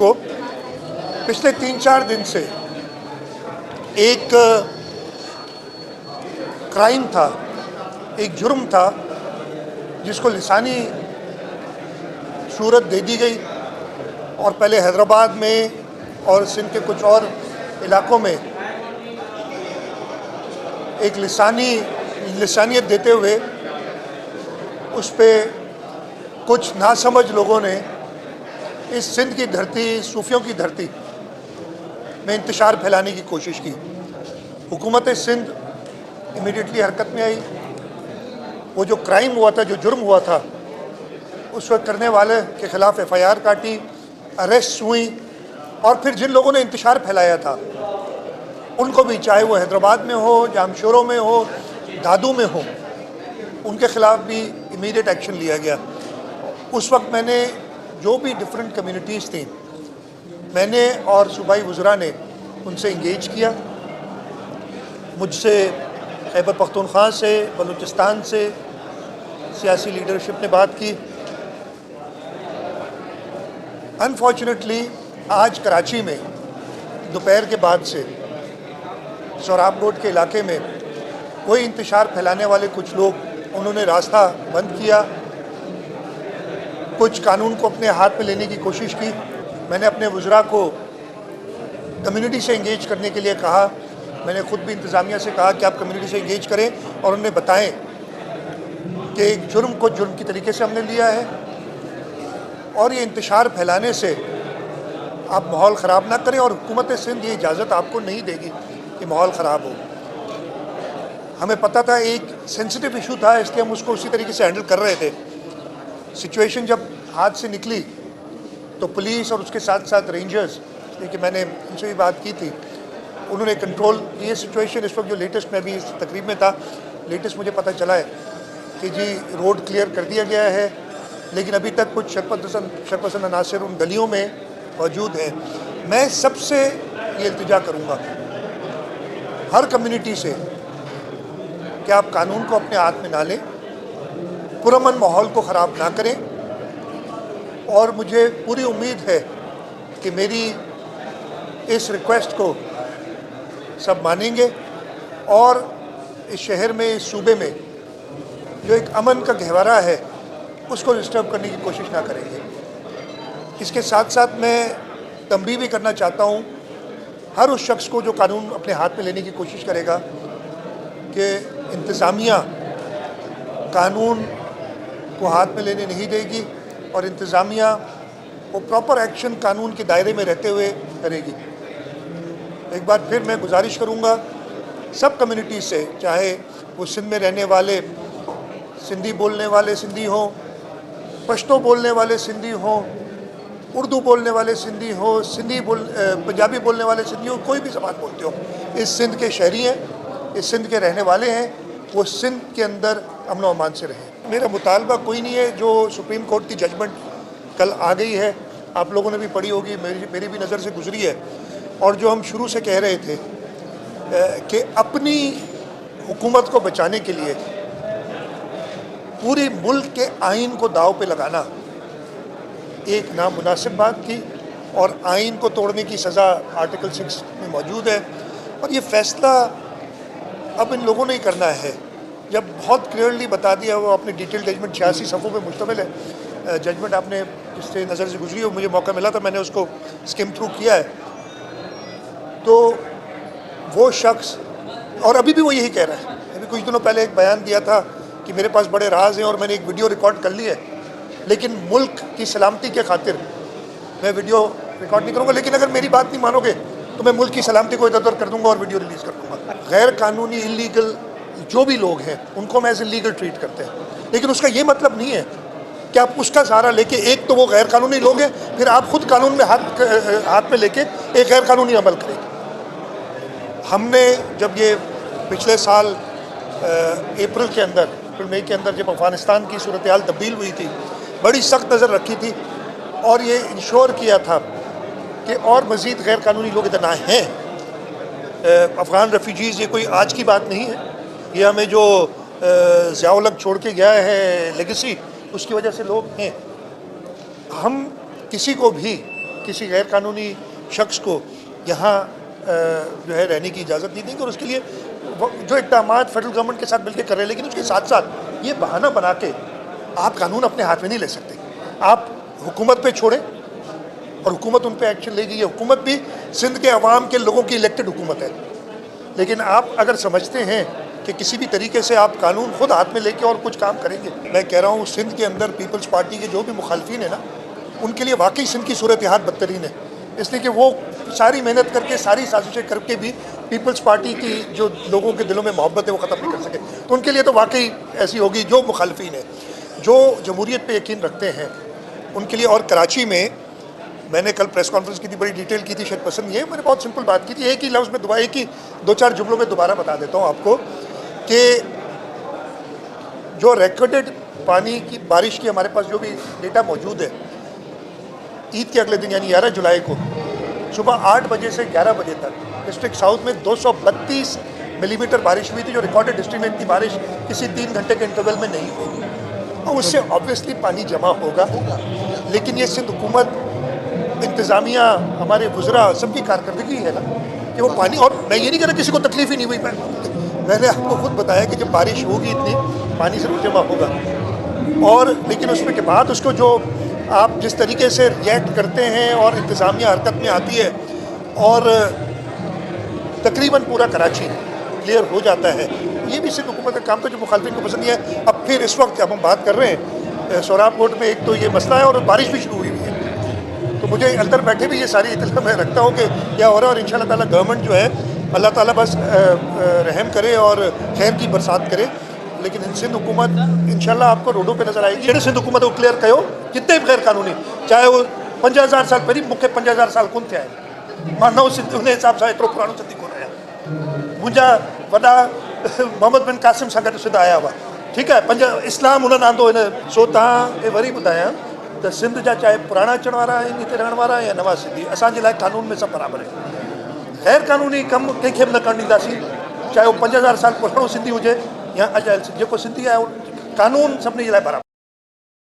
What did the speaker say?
को पिछले 3-4 दिन से एक क्राइम था, एक जुर्म था जिसको लिसानी सूरत दे दी गई और पहले हैदराबाद में और सिंध के कुछ और इलाकों में एक लिसानियत देते हुए उस पर कुछ नासमझ लोगों ने इस सिंध की धरती, सूफियों की धरती में इंतशार फैलाने की कोशिश की। हुकूमत सिंध इमीडिएटली हरकत में आई। वो जो क्राइम हुआ था, जो जुर्म हुआ था, उस वक्त करने वाले के ख़िलाफ़ FIR काटी, अरेस्ट हुई और फिर जिन लोगों ने इंतशार फैलाया था उनको भी, चाहे वो हैदराबाद में हो, जामशोरों में हो, दादू में हो, उनके ख़िलाफ़ भी इमीडिएट एक्शन लिया गया। उस वक्त मैंने जो भी डिफरेंट कम्युनिटीज़ थी, मैंने और सूबाई वज़रा ने उनसे इंगेज किया। मुझसे खैबर पख्तूनख्वा से, बलूचिस्तान से सियासी लीडरशिप ने बात की। अनफॉर्चुनेटली आज कराची में दोपहर के बाद से सोहराब रोड के इलाके में कोई इंतशार फैलाने वाले कुछ लोग, उन्होंने रास्ता बंद किया, कुछ कानून को अपने हाथ में लेने की कोशिश की। मैंने अपने वज़रा को कम्युनिटी से इंगेज करने के लिए कहा। मैंने ख़ुद भी इंतज़ामिया से कहा कि आप कम्युनिटी से इंगेज करें और उन्हें बताएं कि एक जुर्म को जुर्म की तरीके से हमने लिया है और ये इंतशार फैलाने से आप माहौल ख़राब ना करें और हुकूमत सिंध ये इजाज़त आपको नहीं देगी कि माहौल ख़राब हो। हमें पता था एक सेंसिटिव इशू था, इसलिए हम उसको उसी तरीके से हैंडल कर रहे थे। सिचुएशन जब हाथ से निकली तो पुलिस और उसके साथ साथ रेंजर्स, क्योंकि मैंने उनसे भी बात की थी, उन्होंने कंट्रोल ये सिचुएशन। इस वक्त जो लेटेस्ट, मैं भी इस तकरीब में था, लेटेस्ट मुझे पता चला है कि जी रोड क्लियर कर दिया गया है, लेकिन अभी तक कुछ शरपसंद अनासर उन गलियों में मौजूद हैं। मैं सबसे ये इल्तिजा करूँगा हर कम्युनिटी से कि आप कानून को अपने हाथ में ना लें, पुरअमन माहौल को ख़राब ना करें और मुझे पूरी उम्मीद है कि मेरी इस रिक्वेस्ट को सब मानेंगे और इस शहर में, इस सूबे में जो एक अमन का गहवारा है उसको डिस्टर्ब करने की कोशिश ना करेंगे। इसके साथ साथ मैं तंबीह भी करना चाहता हूँ हर उस शख्स को जो कानून अपने हाथ में लेने की कोशिश करेगा कि इंतज़ामिया कानून को हाथ में लेने नहीं देगी और इंतज़ामिया वो प्रॉपर एक्शन कानून के दायरे में रहते हुए करेगी। एक बार फिर मैं गुजारिश करूँगा सब कम्युनिटी से, चाहे वो सिंध में रहने वाले सिंधी बोलने वाले सिंधी हों, पश्तो बोलने वाले सिंधी हों, उर्दू बोलने वाले सिंधी हों, पंजाबी बोलने वाले सिंधी हों, कोई भी ज़बान बोलते हो, इस सिंध के शहरी हैं, इस सिंध के रहने वाले हैं, वो सिंध के अंदर अमन व अमान से रहें। मेरा मुतालबा कोई नहीं है। जो सुप्रीम कोर्ट की जजमेंट कल आ गई है, आप लोगों ने भी पढ़ी होगी, मेरी भी नज़र से गुजरी है, और जो हम शुरू से कह रहे थे कि अपनी हुकूमत को बचाने के लिए पूरी मुल्क के आइन को दाव पे लगाना एक नामुनासिब बात थी और आइन को तोड़ने की सज़ा आर्टिकल 6 में मौजूद है। और ये फ़ैसला अब इन लोगों ने ही करना है। जब बहुत क्लियरली बता दिया, वो अपने डिटेल जजमेंट 86 सफ़ों पे मुश्तमिल है जजमेंट, आपने इससे नज़र से गुजरी हो, मुझे मौका मिला था, मैंने उसको स्किम थ्रू किया है। तो वो शख्स, और अभी भी वो यही कह रहा है, अभी कुछ दिनों पहले एक बयान दिया था कि मेरे पास बड़े राज हैं और मैंने एक वीडियो रिकॉर्ड कर ली है, लेकिन मुल्क की सलामती के खातिर मैं वीडियो रिकॉर्ड नहीं करूँगा, लेकिन अगर मेरी बात नहीं मानोगे तो मैं मुल्क की सलामती को इधर उधर कर दूँगा और वीडियो रिलीज़ कर दूँगा। गैर कानूनी इलीगल जो भी लोग हैं उनको मैं एज इलीगल ट्रीट करते हैं, लेकिन उसका ये मतलब नहीं है कि आप उसका सहारा लेके, एक तो वो गैर कानूनी लोग हैं, फिर आप खुद कानून में हाथ में लेके एक गैर कानूनी अमल करेंगे। हमने जब ये पिछले साल अप्रैल मई के अंदर जब अफ़गानिस्तान की सूरत हाल तब्दील हुई थी, बड़ी सख्त नज़र रखी थी और ये इंश्योर किया था कि और मज़ीद गैर कानूनी लोग इधर ना हैं। अफ़गान रेफ्यूजीज़ ये कोई आज की बात नहीं है, ये हमें जो ज़ियाउल हक छोड़ के गया है लेगेसी, उसकी वजह से लोग हैं। हम किसी को भी किसी गैर कानूनी शख्स को यहाँ जो है रहने की इजाज़त नहीं देंगे। और उसके लिए जो इक़दाम फेडरल गवर्नमेंट के साथ मिलकर कर रहे हैं, लेकिन उसके साथ साथ ये बहाना बना के आप कानून अपने हाथ में नहीं ले सकते। आप हुकूमत पे छोड़ें और हुकूमत उन पे एक्शन लेगी। ये हुकूमत भी सिंध के अवाम के लोगों की इलेक्टेड हुकूमत है, लेकिन आप अगर समझते हैं कि किसी भी तरीके से आप कानून खुद हाथ में लेके और कुछ काम करेंगे, मैं कह रहा हूँ सिंध के अंदर पीपल्स पार्टी के जो भी मुखालफिन है ना, उनके लिए वाकई सिंध की सूरत हाल बदतरीन है, इसलिए कि वो सारी मेहनत करके सारी साजिशें करके भी पीपल्स पार्टी की जो लोगों के दिलों में मोहब्बत है वो ख़त्म नहीं कर सके। तो उनके लिए तो वाकई ऐसी होगी। जो मुखालफिन है, जो जमहूरियत पे यकीन रखते हैं, उनके लिए। और कराची में मैंने कल प्रेस कॉन्फ्रेंस की थी, बड़ी डिटेल की थी, शायद पसंद नहीं है, मैंने बहुत सिंपल बात की थी। एक ही लफ्ज़ में दुबारा की 2-4 जुमलों में दोबारा बता देता हूँ आपको कि जो रिकॉर्डेड पानी की बारिश की हमारे पास जो भी डेटा मौजूद है, ईद के अगले दिन यानी 11 जुलाई को सुबह 8 बजे से 11 बजे तक डिस्ट्रिक्ट साउथ में 232 मिलीमीटर बारिश हुई थी, जो रिकॉर्डेड हिस्ट्री में इतनी बारिश किसी 3 घंटे के इंटरवल में नहीं हुई। और उससे ऑब्वियसली पानी जमा होगा, लेकिन ये सिंध हुकूमत, इंतज़ामिया, हमारे वुज़रा सबकी कारकर्दगी है ना कि वो पानी। और मैं ये नहीं कह रहा किसी को तकलीफ ही नहीं हुई, मैंने आपको खुद बताया कि जब बारिश होगी इतनी पानी ज़रूर जमा होगा। और लेकिन उसमें के बाद उसको जो आप जिस तरीके से रिएक्ट करते हैं और इंतज़ामिया हरकत में आती है और तकरीबन पूरा कराची क्लियर हो जाता है, ये भी सिर्फ हुकूमत का काम था जो मुखालफिन को पसंद नहीं है। अब फिर इस वक्त जब हम बात कर रहे हैं सोराब कोर्ट में, एक तो ये मसला है और बारिश भी शुरू हुई है, तो मुझे अंदर बैठे भी ये सारी इत्तला मैं रखता हूँ कि क्या हो रहा है। और इंशाअल्लाह ताला गवर्नमेंट जो है, अल्लाह ताला बस रहम करे और खैर की बरसात करे। लेकिन सिंध हुकूमत इंशाल्लाह आपको रोडों पे नजर आएगी। जेडे सिंध हुकूमत को क्लियर कयो जितने भी गैर कानूनी, चाहे वो 50,000 साल पहले मूंखे 50,000 साल कोन थिया आहिनि, मां नओं सिंध उन हिसाब सां एतिरो पुराणो सिंधी कोन आहियां। मुंहिंजा वॾा मोहम्मद बिन कासिम सां गॾु सिंध आया हुआ, ठीकु आहे, 5 इस्लाम उन्हनि आंदो हिन। सो तव्हां वरी ॿुधायां त सिंध जा चाहे पुराणा अचण वारा आहिनि हिते रहण वारा या नवां सिंधी, असांजे लाइ कानून में सभु बराबरि आहे। गैर कानूनी कमु कंहिंखे बि न करणु ॾींदासीं, चाहे वो 50,000 साल पुराणो सिंधी हुजे या अजाइल सिंधी। जेको सिंधी आहे कानून सभिनी जे लाइ बराबरि।